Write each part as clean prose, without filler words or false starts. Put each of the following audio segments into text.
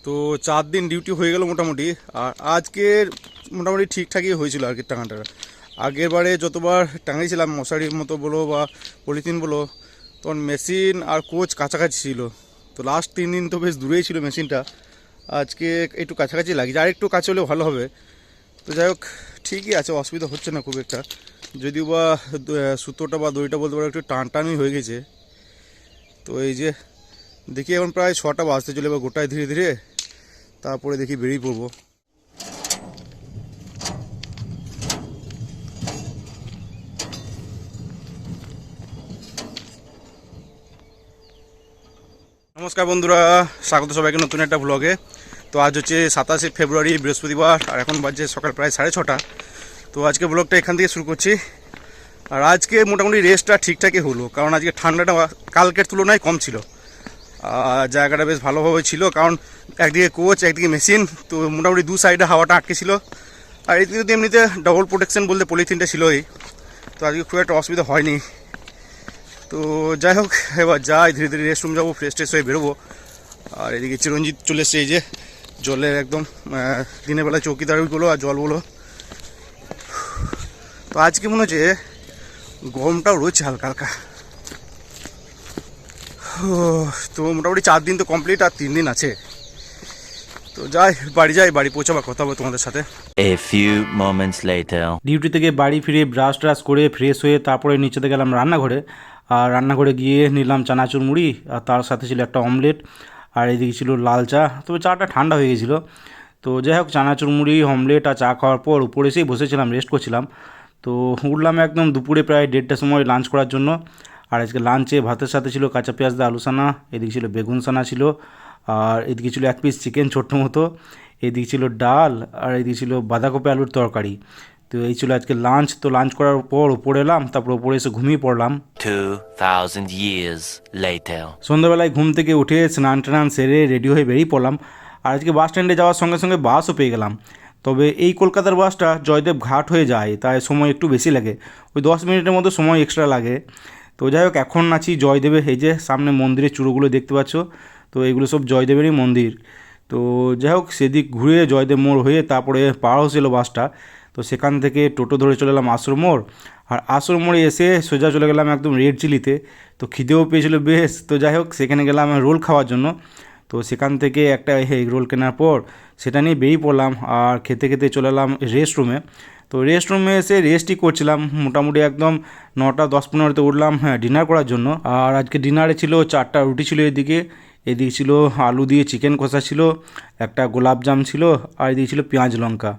তো 4 দিন ডিউটি হয়ে গেল মোটামুটি। আর আজকের মোটামুটি ঠিকঠাকই হয়েছিল আর কি টাঙাটা। আগের বারে যতবার টাঙিয়েছিলাম মশারির মতো বলো বা পলিথিন বলো, তখন মেশিন আর কোচ কাছাকাছি ছিল। তো লাস্ট 3 দিন তো বেশ দূরেই ছিল মেশিনটা, আজকে একটু কাছাকাছি লাগছে, আর একটু কাছে হলেও ভালো হবে। তো যাই হোক, ঠিকই আছে, অসুবিধা হচ্ছে না খুব একটা, যদিও বা সুতোটা বা দড়িটা বলতে পারো একটু টানটানই হয়ে গেছে। তো এই যে দেখি এখন প্রায় 6টা বাজতে চলে, এবার গোটায় ধীরে ধীরে তারপরে দেখি বেরিয়ে পড়বো। নমস্কার বন্ধুরা, স্বাগত সবাইকে নতুন একটা ব্লগে। তো আজ হচ্ছে 27শে ফেব্রুয়ারি, বৃহস্পতিবার, আর এখন বাজছে সকাল প্রায় 6:30। তো আজকে ব্লগটা এখান থেকে শুরু করছি। আর আজকে মোটামুটি রেস্টটা ঠিকঠাকই হলো, কারণ আজকে ঠান্ডাটা কালকের তুলনায় কম ছিল। জায়গাটা বেশ ভালোভাবে ছিল, কারণ একদিকে কোচ একদিকে মেশিন, তো মোটামুটি দু সাইডে হাওয়াটা আটকে ছিল। আর এদিকে যদি এমনিতে ডবল প্রোটেকশন বলতে পলিথিনটা ছিলই, তো আজকে খুব একটা অসুবিধা হয়নি। তো যাই হোক, এবার যাই ধীরে ধীরে রেস্ট রুম যাবো, ফ্রেশ ট্রেশ হয়ে বেরোবো। আর এদিকে চিরঞ্জিত চলে এসছে, এই যে জলের একদম দিনের বেলা চৌকিদারগুলো আর জল বলো। তো আজকে মনে হচ্ছে গরমটাও রয়েছে হালকা হালকা। তো মোটামুটি 4 দিন তো কমপ্লিট, আর 3 দিন আছে। তো যাই বাড়ি পৌঁছাবার কথা হবে তোমাদের সাথে। A few moments later. Duty থেকে বাড়ি ফিরে ব্রাশ ট্রাশ করে ফ্রেশ হয়ে তারপরে নিচেতে গেলাম রান্নাঘরে। আর রান্নাঘরে গিয়ে নিলাম চানাচুর মুড়ি, আর তার সাথে ছিল একটা অমলেট, আর এদিকে ছিল লাল চা। তবে চাটা ঠান্ডা হয়ে গেছিলো। তো যাই হোক, চানাচুর মুড়ি অমলেট আর চা খাওয়ার পর উপরে এসেই বসেছিলাম, রেস্ট করছিলাম। তো উঠলাম একদম দুপুরে প্রায় 1:30টার সময় লাঞ্চ করার জন্য। আর আজকে লাঞ্চে ভাতের সাথে ছিল কাঁচা পেঁয়াজ দিয়ে আলু সানা, এদিকে ছিল বেগুন সানা ছিল, আর এদিকে ছিল 1 পিস চিকেন ছোট্ট মতো, এদিকে ছিল ডাল, আর এদিকে ছিল বাঁধাকপি আলুর তরকারি। তো এই ছিল আজকে লাঞ্চ। তো লাঞ্চ করার পর উপরে এলাম, তারপর উপরে এসে ঘুমিয়ে পড়লাম। 2000 years later. সন্ধ্যাবেলায় ঘুম থেকে উঠে স্নান টান সেরে রেডি হয়ে বেরিয়ে পড়লাম। আর আজকে বাস স্ট্যান্ডে যাওয়ার সঙ্গে সঙ্গে বাসও পেয়ে গেলাম। তবে এই কলকাতার বাসটা জয়দেব ঘাট হয়ে যায়, তাই সময় একটু বেশি লাগে, ওই 10 মিনিটের মতো সময় এক্সট্রা লাগে। তো যাই হোক, এখন আছি জয়দেবে। এই যে সামনে মন্দিরের চূড়োগুলো দেখতে পাচ্ছ, তো এগুলো সব জয়দেবেরই মন্দির। তো যাই হোক, সেদিক ঘুরে জয়দেব মোড় হয়ে তারপরে পার হয়েছিল বাসটা। তো সেখান থেকে টোটো ধরে চলে এলাম আশ্রম মোড়। আর আশ্রম মোড়ে এসে সোজা চলে গেলাম একদম রেড চিলিতে। তো খিদেও পেয়েছিল বেশ। তো যাই হোক, সেখানে গেলাম রোল খাওয়ার জন্য। তো সেখান থেকে একটা এগ রোল কেনার পর সেটা নিয়ে বেরিয়ে পড়লাম, আর খেতে খেতে চলে এলাম রেস্ট রুমে। তো রেস্ট রুমে এসে রেস্টই করছিলাম মোটামুটি একদম 9টা 10-15তে উঠলাম ডিনার করার জন্য। আর আজকে ডিনারে ছিল 4টা রুটি ছিল, এদিকে ছিল আলু দিয়ে চিকেন কষা ছিল, একটা গোলাপজাম ছিল, আর এদিকে ছিল পেঁয়াজ লঙ্কা।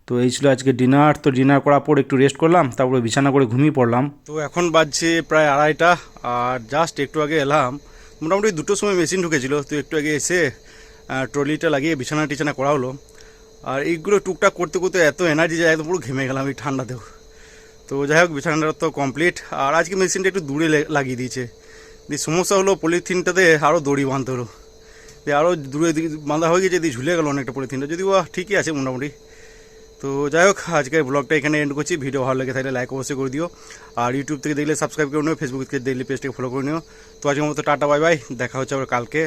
তো এই ছিল আজকে ডিনার। তো ডিনার করার পর একটু রেস্ট করলাম, তারপরে বিছানা করে ঘুমিয়ে পড়লাম। তো এখন বাজছে প্রায় 2:30, আর জাস্ট একটু আগে এলাম। মোটামুটি 2টোর সময় মেশিন ঢুকেছিল, তো একটু আগে এসে ট্রলিটা লাগিয়ে বিছানা টিছানা করা হলো। আর এইগুলো টুকটাক করতে করতে এত এনার্জি যায়, একদম পুরো ঘেমে গেলাম এই ঠান্ডাতেও। তো যাই হোক, বিছানাটা তো কমপ্লিট। আর আজকে মেশিনটা একটু দূরে লাগিয়ে দিয়েছে। দিয়ে সমস্যা হলো পলিথিনটাতে আরও দড়ি বাঁধতে হলো, দিয়ে আরও দূরে বাঁধা হয়ে গেছে, দিয়ে ঝুলে গেলো অনেকটা পলিথিনটা, যদিও ঠিকই আছে মোটামুটি। তো যাই হোক, আজকের ব্লগটা এখানে এন্ড করছি। ভিডিও ভালো লেগে থাকলে লাইক অবশ্যই করে দিও, আর ইউটিউব থেকে দেখলে সাবস্ক্রাইব করে নিও, ফেসবুক থেকে দেখলে পেজটাকে ফলো করে নিও। তো আজকের মতো টাটা, বাই বাই, দেখা হচ্ছে আবার কালকে।